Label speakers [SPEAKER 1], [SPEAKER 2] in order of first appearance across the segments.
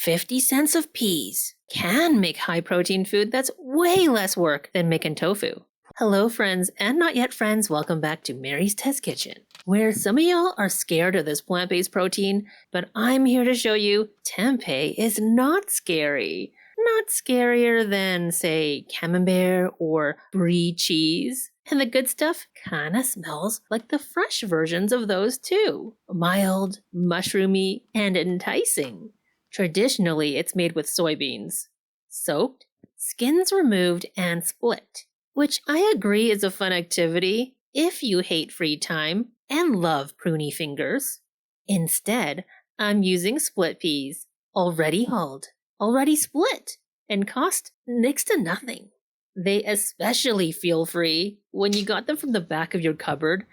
[SPEAKER 1] 50 cents of peas can make high-protein food that's way less work than making tofu. Hello, friends and not yet friends. Welcome back to Mary's Test Kitchen, where some of y'all are scared of this plant-based protein, but I'm here to show you tempeh is not scary. Not scarier than, say, camembert or brie cheese. And the good stuff kinda smells like the fresh versions of those too. Mild, mushroomy, and enticing. Traditionally, it's made with soybeans. Soaked, skins removed, and split. Which I agree is a fun activity if you hate free time and love pruny fingers. Instead, I'm using split peas, already hulled, already split, and cost next to nothing. They especially feel free when you got them from the back of your cupboard.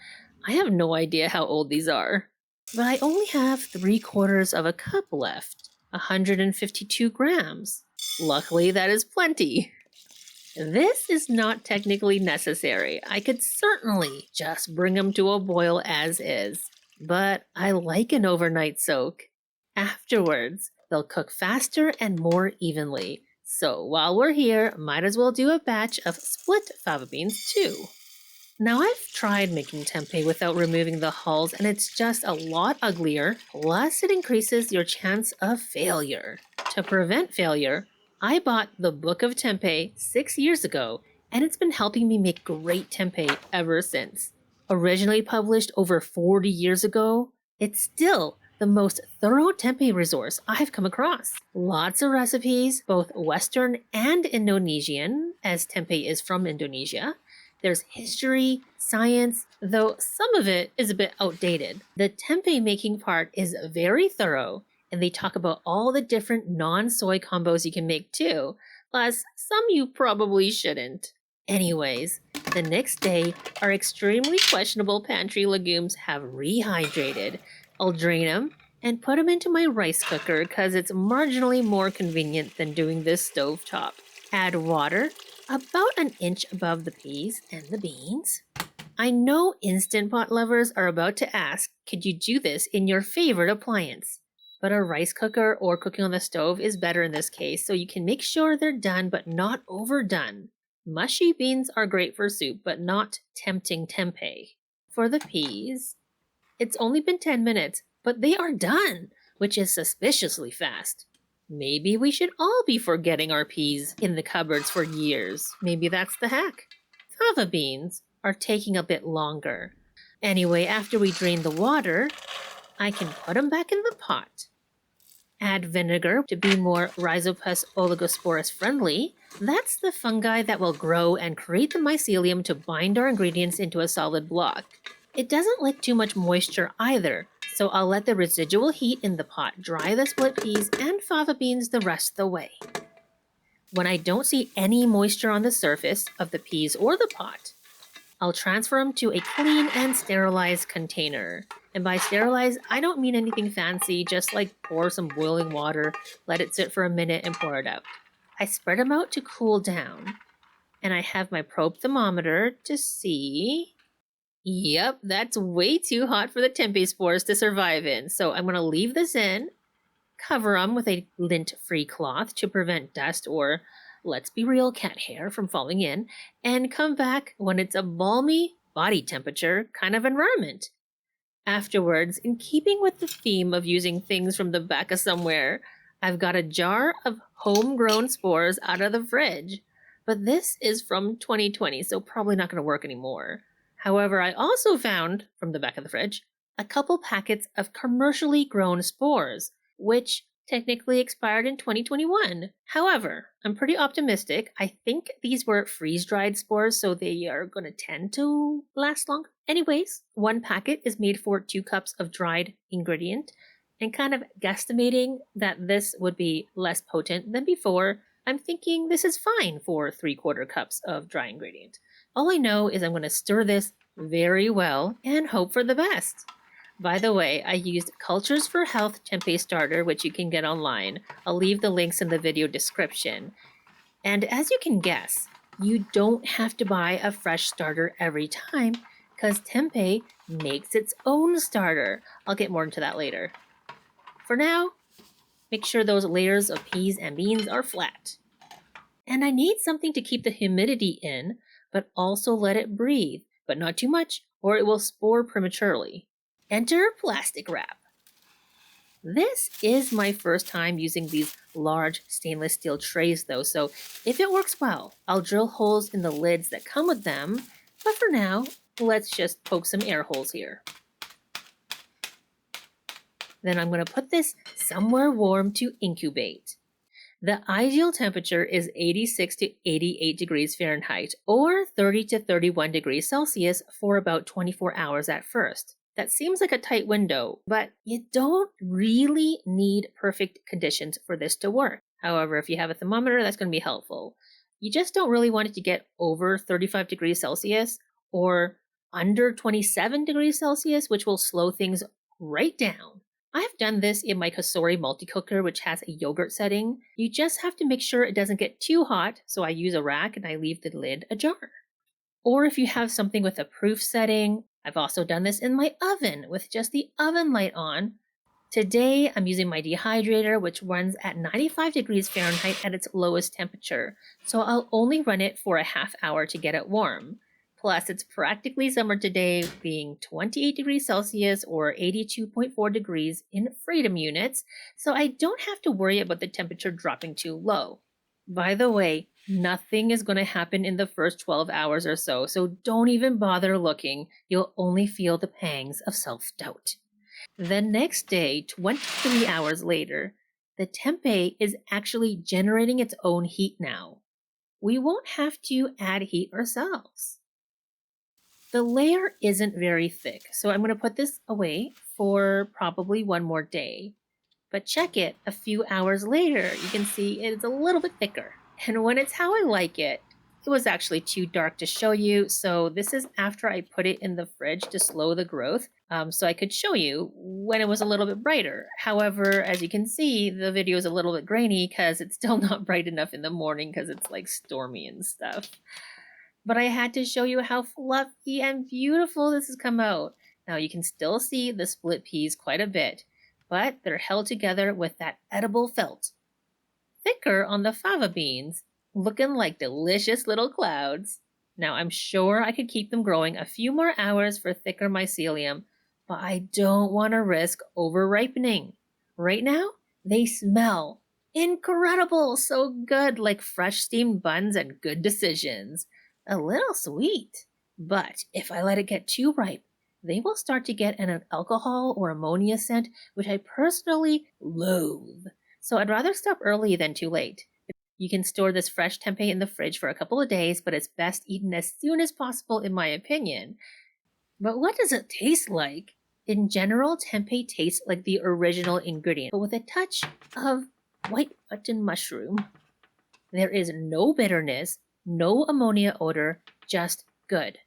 [SPEAKER 1] I have no idea how old these are, but I only have 3/4 of a cup left, 152 grams. Luckily, that is plenty. This is not technically necessary. I could certainly just bring them to a boil as is, but I like an overnight soak. Afterwards, they'll cook faster and more evenly. So while we're here, might as well do a batch of split fava beans too. Now I've tried making tempeh without removing the hulls and it's just a lot uglier, plus it increases your chance of failure. To prevent failure, I bought the Book of Tempeh 6 years ago and it's been helping me make great tempeh ever since. Originally published over 40 years ago, it's still the most thorough tempeh resource I've come across. Lots of recipes, both Western and Indonesian, as tempeh is from Indonesia. There's history, science, though some of it is a bit outdated. The tempeh making part is very thorough, and they talk about all the different non-soy combos you can make too, plus some you probably shouldn't. Anyways, the next day, our extremely questionable pantry legumes have rehydrated. I'll drain them and put them into my rice cooker because it's marginally more convenient than doing this stovetop. Add water, about an inch above the peas and the beans. I know Instant Pot lovers are about to ask, could you do this in your favorite appliance? But a rice cooker or cooking on the stove is better in this case, so you can make sure they're done but not overdone. Mushy beans are great for soup, but not tempting tempeh. For the peas, it's only been 10 minutes, but they are done, which is suspiciously fast. Maybe we should all be forgetting our peas in the cupboards for years. Maybe that's the hack. Fava beans are taking a bit longer. Anyway, after we drain the water, I can put them back in the pot. Add vinegar to be more Rhizopus oligosporus friendly. That's the fungi that will grow and create the mycelium to bind our ingredients into a solid block. It doesn't like too much moisture either, so I'll let the residual heat in the pot dry the split peas and fava beans the rest of the way. When I don't see any moisture on the surface of the peas or the pot, I'll transfer them to a clean and sterilized container. And by sterilize, I don't mean anything fancy, just like pour some boiling water, let it sit for a minute and pour it out. I spread them out to cool down. And I have my probe thermometer to see. Yep, that's way too hot for the tempeh spores to survive in, so I'm going to leave this in, cover them with a lint-free cloth to prevent dust or, let's be real, cat hair from falling in, and come back when it's a balmy, body temperature kind of environment. Afterwards, in keeping with the theme of using things from the back of somewhere, I've got a jar of homegrown spores out of the fridge, but this is from 2020, so probably not going to work anymore. However, I also found, from the back of the fridge, a couple packets of commercially grown spores, which technically expired in 2021. However, I'm pretty optimistic. I think these were freeze-dried spores, so they are going to tend to last longer. Anyways, one packet is made for 2 cups of dried ingredient, and kind of guesstimating that this would be less potent than before, I'm thinking this is fine for 3/4 cups of dry ingredient. All I know is I'm going to stir this very well and hope for the best. By the way, I used Cultures for Health Tempeh Starter, which you can get online. I'll leave the links in the video description. And as you can guess, you don't have to buy a fresh starter every time, because tempeh makes its own starter. I'll get more into that later. For now, Make sure those layers of peas and beans are flat. And I need something to keep the humidity in, but also let it breathe, but not too much, or it will spore prematurely. Enter plastic wrap. This is my first time using these large stainless steel trays though, so if it works well, I'll drill holes in the lids that come with them, but for now, let's just poke some air holes here. Then I'm going to put this somewhere warm to incubate. The ideal temperature is 86 to 88 degrees Fahrenheit or 30 to 31 degrees Celsius for about 24 hours at first. That seems like a tight window, but you don't really need perfect conditions for this to work. However, if you have a thermometer, that's going to be helpful. You just don't really want it to get over 35 degrees Celsius or under 27 degrees Celsius, which will slow things right down. I've done this in my Kasori multi-cooker, which has a yogurt setting. You just have to make sure it doesn't get too hot, so I use a rack and I leave the lid ajar. Or if you have something with a proof setting, I've also done this in my oven with just the oven light on. Today, I'm using my dehydrator, which runs at 95 degrees Fahrenheit at its lowest temperature, so I'll only run it for a half hour to get it warm. Plus, it's practically summer today, being 28 degrees Celsius or 82.4 degrees in freedom units, so I don't have to worry about the temperature dropping too low. By the way, nothing is going to happen in the first 12 hours or so don't even bother looking. You'll only feel the pangs of self-doubt. The next day, 23 hours later, the tempeh is actually generating its own heat now. We won't have to add heat ourselves. The layer isn't very thick, so I'm going to put this away for probably one more day. But check it a few hours later, you can see it's a little bit thicker. And when it's how I like it, it was actually too dark to show you, so this is after I put it in the fridge to slow the growth, so I could show you when it was a little bit brighter. However, as you can see, the video is a little bit grainy because it's still not bright enough in the morning because it's like stormy and stuff. But I had to show you how fluffy and beautiful this has come out. Now you can still see the split peas quite a bit, but they're held together with that edible felt. Thicker on the fava beans, looking like delicious little clouds. Now I'm sure I could keep them growing a few more hours for thicker mycelium, but I don't want to risk over-ripening. Right now, they smell incredible, so good, like fresh steamed buns and good decisions. A little sweet, but if I let it get too ripe, they will start to get an alcohol or ammonia scent, which I personally loathe. So I'd rather stop early than too late. You can store this fresh tempeh in the fridge for a couple of days, but it's best eaten as soon as possible in my opinion. But what does it taste like? In general, tempeh tastes like the original ingredient, but with a touch of white button mushroom. There is no bitterness, no ammonia odor, just good.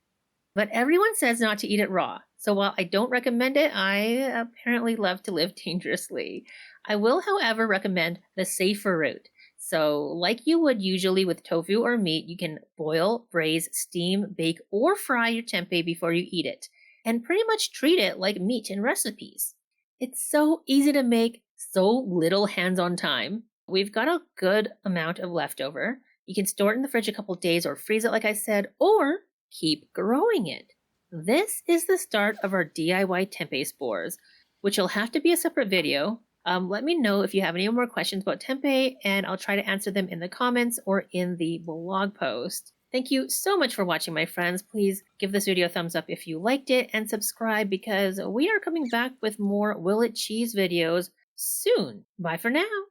[SPEAKER 1] But everyone says not to eat it raw, so while I don't recommend it, I apparently love to live dangerously. I will, however, recommend the safer route. So, like you would usually with tofu or meat, you can boil, braise, steam, bake, or fry your tempeh before you eat it, and pretty much treat it like meat in recipes. It's so easy to make, so little hands-on time. We've got a good amount of leftover. You can store it in the fridge a couple days or freeze it like I said, or keep growing it. This is the start of our DIY tempeh spores, which will have to be a separate video. Let me know if you have any more questions about tempeh, and I'll try to answer them in the comments or in the blog post. Thank you so much for watching, my friends. Please give this video a thumbs up if you liked it, and subscribe because we are coming back with more Will It Cheese videos soon. Bye for now.